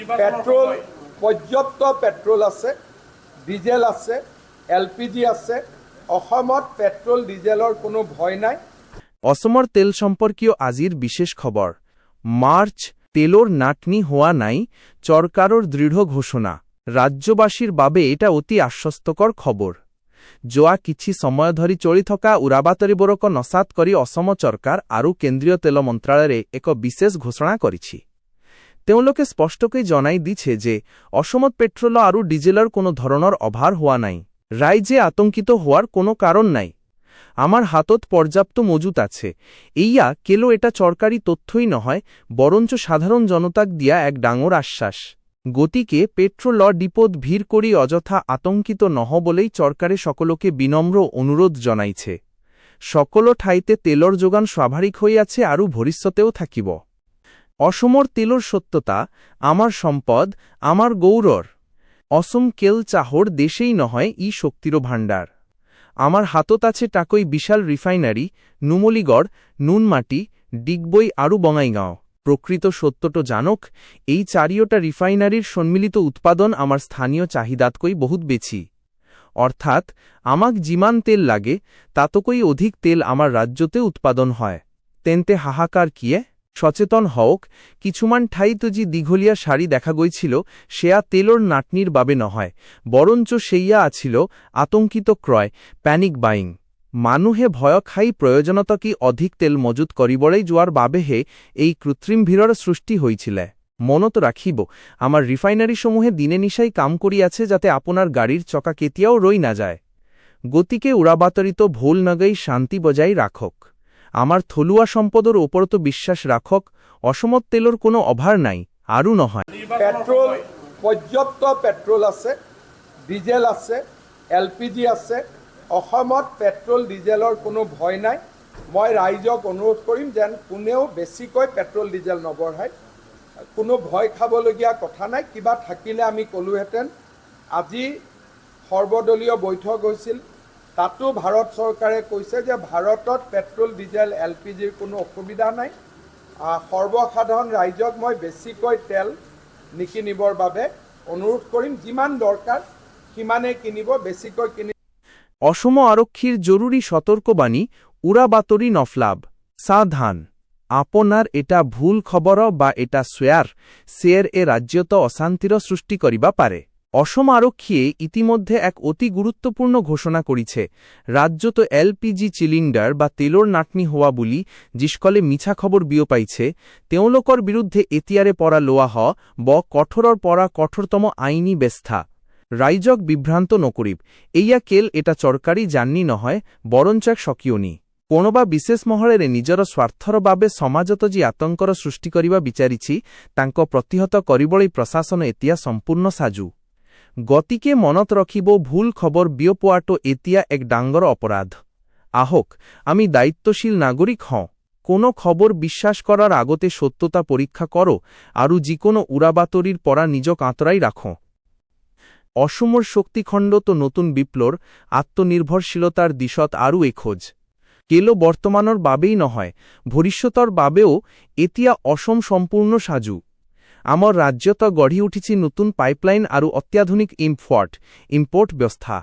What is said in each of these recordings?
Petrol পর্যাপ্ত petrol আছে, diesel আছে, এলপিজি আছে। অসমত পেট্রোল ডিজেলৰ কোনো ভয় নাই। অসমৰ তেল সম্পর্কীয় আজিৰ বিশেষ খবৰ। মার্চ তেলৰ নাটনি হোৱা নাই, চৰকাৰৰ দৃঢ় ঘোষণা। ৰাজ্যবাসীৰ বাবে এটা অতি আশ্বস্তকৰ খবৰ। যোৱা কিছু সময় ধৰি চলি থকা উৰাবাতৰিবোৰক নচাত কৰি অসম চৰকাৰ আৰু কেন্দ্ৰীয় তেল মন্ত্ৰালয়ে এক বিশেষ ঘোষণা কৰিছে। তেওঁলোকে স্পষ্টকৈ জনাই দিছে যে অসমত পেট্ৰল আৰু ডিজেলৰ কোনো ধৰণৰ অভাৱ হোৱা নাই। ৰাইজে আতংকিত হোৱাৰ কোনো কাৰণ নাই। আমার হাতত পর্যাপ্ত মজুত আছে। এইয়া কেলো এটা সরকারি তথ্যই নহয়, বরঞ্চ সাধারণ জনতাক দিয়া এক ডাঙর আশ্বাস। গতিকে পেট্রোল ডিপোত ভিড় করি অযথা আতঙ্কিত নহবলেই সরকারে সকলকে বিনম্র অনুরোধ জনাইছে। সকল ঠাইতে তেলর যোগান স্বাভাবিক হইয়াছে আৰু ভবিষ্যতেও থাকিব। অসমৰ তেলর সত্যতা আমার সম্পদ, আমার গৌরর। অসম কেল চাহর দেশেই নহয় ই শক্তির ভাণ্ডার। আমার হাতত আছে টাকই বিশাল রিফাইনারি, নুমলীগড়, নুনমাটি, ডিগবই আৰু বঙাইগাঁও। প্রকৃত সত্যটো জানক, এই চারিওটা রিফাইনারির সম্মিলিত উৎপাদন আমার স্থানীয় চাহিদাতকৈ বহুত বেছি। অর্থাৎ আমাক যিমান তেল লাগে তাতকৈ অধিক তেল আমার রাজ্যতে উৎপাদন হয়। তেন্তে হাহাকার কিয়ে? সচেতন হওক। কিছুমান ঠাইত যি দীঘলীয়া শাড়ি দেখা গৈছিল সেয়া তেলর নাটনির বাবে নহয়, বরঞ্চ সেইয়া আছিল আতঙ্কিত ক্রয়, প্যানিক বাইং। মানুহে ভয় খাই প্রয়োজনতকি অধিক তেল মজুত কৰিবলৈ যোৱাৰ বাবেহে এই কৃত্ৰিম ভিৰৰ সৃষ্টি হৈছিল। মনত ৰাখিব, আমাৰ ৰিফাইনাৰীসমূহে দিনে নিশাই কাম কৰি আছে যাতে আপোনাৰ গাড়ীৰ চকা কেতিয়াও ৰৈ না যায়। গতিকে উৰাবাতৰিত ভুল নগৈ শান্তি বজাই ৰাখক। আমার থলুয়া সম্পদৰ ওপৰতো বিশ্বাস ৰাখক। অসমত তেলৰ কোনো অভাৱ নাই আৰু নহয়। পেট্রোল পর্যাপ্ত পেট্রোল আছে, ডিজেল আছে, এলপিজি আছে। অসমত পেট্রোল ডিজেলৰ কোনো ভয় নাই। মই ৰাইজক অনুৰোধ কৰিম যেন কোনেও বেছিকৈ পেট্রোল ডিজেল নবঢ়ায়। কোনো ভয় খাবলগীয়া কথা নাই। কিবা থাকিলে আমি ক'লোহেঁতেন। আজি সৰ্বদলীয় বৈঠক হৈছিল, তাতো ভাৰত চৰকাৰে কৈছে যে ভাৰতত পেট্রোল ডিজেল এলপিজিৰ কোনো অসুবিধা নাই। সৰ্বসাধাৰণ ৰাইজক মই বেছিকৈ তেল নিকিনিবৰ বাবে অনুৰোধ কৰিম। যিমান দৰকাৰ সিমানেই কিনিব, বেছিকৈ কিনি। অসম আৰক্ষীৰ জৰুৰী সতৰ্কবাণী, উৰাবাতৰি নফলাব। সাৱধান। আপোনাৰ এটা ভুল খবৰ বা এটা শ্বেয়াৰ ৰাজ্যত অশান্তিৰ সৃষ্টি কৰিব পাৰে। অসম আৰক্ষীয়ে ইতিমধ্যে এক অতি গুৰুত্বপূৰ্ণ ঘোষণা কৰিছে। ৰাজ্যত এলপিজি চিলিণ্ডাৰ বা তেলৰ নাটনি হোৱা বুলি যিসকলে মিছা খবৰ বিয়পাইছে তেওঁলোকৰ বিৰুদ্ধে এতিয়াৰে পৰা লোৱা হ'ব কঠোৰৰ পৰা কঠোৰতম আইনী ব্যৱস্থা। ৰাইজক বিভ্ৰান্ত নকৰিব। এইয়া কেল এটা চৰকাৰী জাননী নহয়, বৰঞ্চ এক সকিয়নি। কোনোবা বিশেষ মহলেৰে নিজৰ স্বাৰ্থৰ বাবে সমাজত যি আতংকৰ সৃষ্টি কৰিব বিচাৰিছি তাক প্ৰতিহত কৰিবলৈ প্ৰশাসন এতিয়া সম্পূৰ্ণ সাজু। গতিকে মনত ৰাখিব, ভুল খবৰ বিয়পোৱাটো এতিয়া এক ডাঙৰ অপৰাধ। আহক আমি দায়িত্বশীল নাগৰিক হওঁ। কোনো খবৰ বিশ্বাস কৰাৰ আগতে সত্যতা পৰীক্ষা কৰক আৰু যিকোনো উৰাবাতৰিৰ পৰা নিজক আঁতৰাই ৰাখক। অসমৰ শক্তিখণ্ডত নতুন বিপ্লৱৰ আত্মনিৰ্ভৰশীলতাৰ দিশত আৰু এখোজ। কেলো বৰ্তমানৰ বাবেই নহয়, ভৱিষ্যতৰ বাবেও এতিয়া অসম সম্পূৰ্ণ সাজু। আমাৰ ৰাজ্যত গঢ়ি উঠিছে নতুন পাইপলাইন আৰু অত্যাধুনিক ইম্পোৰ্ট ব্যৱস্থা।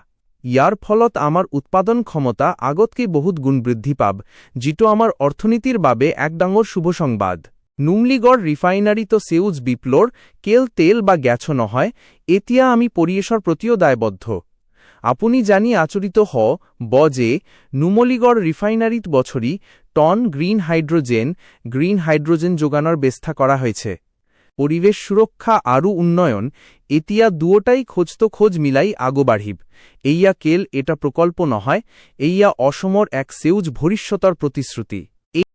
ইয়াৰ ফলত আমাৰ উৎপাদন ক্ষমতা আগতকৈ বহুত গুণ বৃদ্ধি পাব, যিটো আমাৰ অৰ্থনীতিৰ বাবে এক ডাঙৰ শুভ সংবাদ। নুমলীগড় ৰিফাইনাৰীত সেউজ বিপ্লৱৰ কেল তেল বা গেছ নহয়, এতিয়া আমি পৰিৱেশৰ প্ৰতিও দায়বদ্ধ। আপুনি জানি আচৰিত হ'ব যে নুমলীগড় ৰিফাইনাৰীত বছৰি টন গ্ৰীণ হাইড্ৰোজেন যোগানৰ ব্যৱস্থা কৰা হৈছে। পৰিৱেশ সুৰক্ষা আৰু উন্নয়ন এতিয়া দুয়োটাই খোজ মিলাই আগবাঢ়িব। এইয়া কেল এটা প্ৰকল্প নহয়, এইয়া অসমৰ এক সেউজ ভৱিষ্যতৰ প্ৰতিশ্ৰুতি।